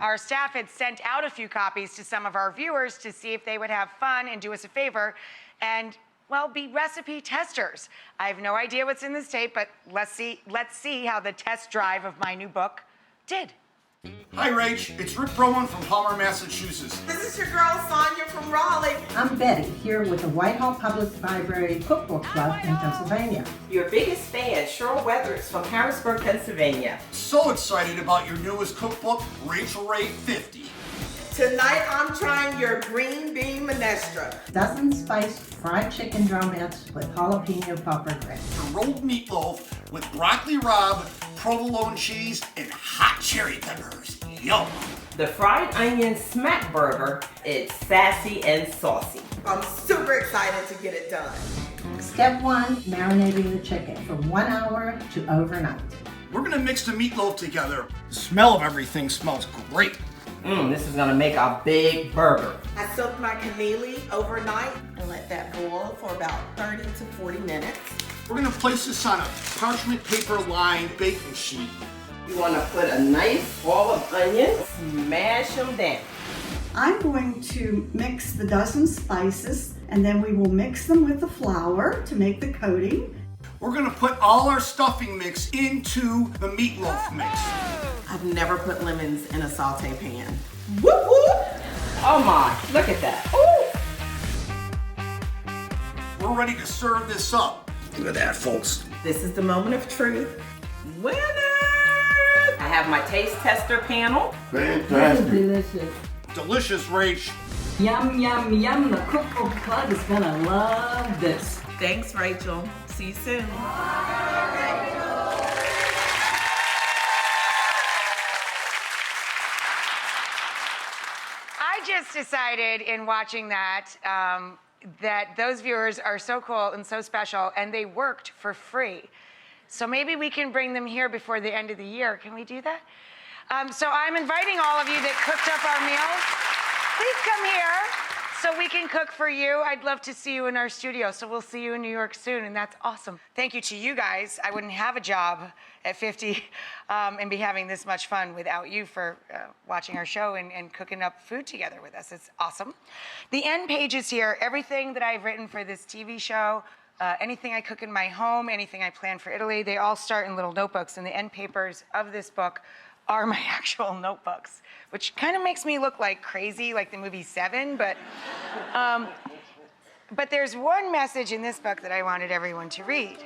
Our staff had sent out a few copies to some of our viewers to see if they would have fun and do us a favor and, well, be recipe testers. I have no idea what's in this tape, but let's see how the test drive of my new book did. Hi, Rach. It's Rick Broman from Palmer, Massachusetts. This is your girl, Sonia from Raleigh. I'm Betty, here with the Whitehall Public Library Cookbook Club in Pennsylvania. Your biggest fan, Cheryl Weathers from Harrisburg, Pennsylvania. So excited about your newest cookbook, Rachael Ray 50. Tonight, I'm trying your green bean minestra. Dozen spiced fried chicken drumettes with jalapeno pepper grit. The rolled meatloaf with broccoli rabe, provolone cheese, and hot cherry peppers. Yum! The fried onion smack burger is sassy and saucy. I'm super excited to get it done. Step 1, marinating the chicken from 1 hour to overnight. We're gonna mix the meatloaf together. The smell of everything smells great. This is gonna make a big burger. I soaked my cannelli overnight and let that boil for about 30 to 40 minutes. We're gonna place this on a parchment paper lined baking sheet. You wanna put a nice ball of onions, smash them down. I'm going to mix the dozen spices, and then we will mix them with the flour to make the coating. We're gonna put all our stuffing mix into the meatloaf mix. I've never put lemons in a saute pan. Whoop whoop! Oh my, look at that. Ooh! We're ready to serve this up. Look at that, folks. This is the moment of truth. Winner! I have my taste tester panel. Fantastic. Delicious. Delicious, Rach. Yum, yum, yum. The Cookbook Club is gonna love this. Thanks, Rachel. See you soon. I just decided in watching that that those viewers are so cool and so special, and they worked for free. So maybe we can bring them here before the end of the year. Can we do that? So I'm inviting all of you that cooked up our meals. Please come here so we can cook for you. I'd love to see you in our studio, so we'll see you in New York soon, and that's awesome. Thank you to you guys. I wouldn't have a job at 50 and be having this much fun without you for watching our show and cooking up food together with us. It's awesome. The end page is here. Everything that I've written for this TV show, anything I cook in my home, anything I plan for Italy, they all start in little notebooks, and the end papers of this book are my actual notebooks, which kind of makes me look like crazy, like the movie Seven, but there's one message in this book that I wanted everyone to read.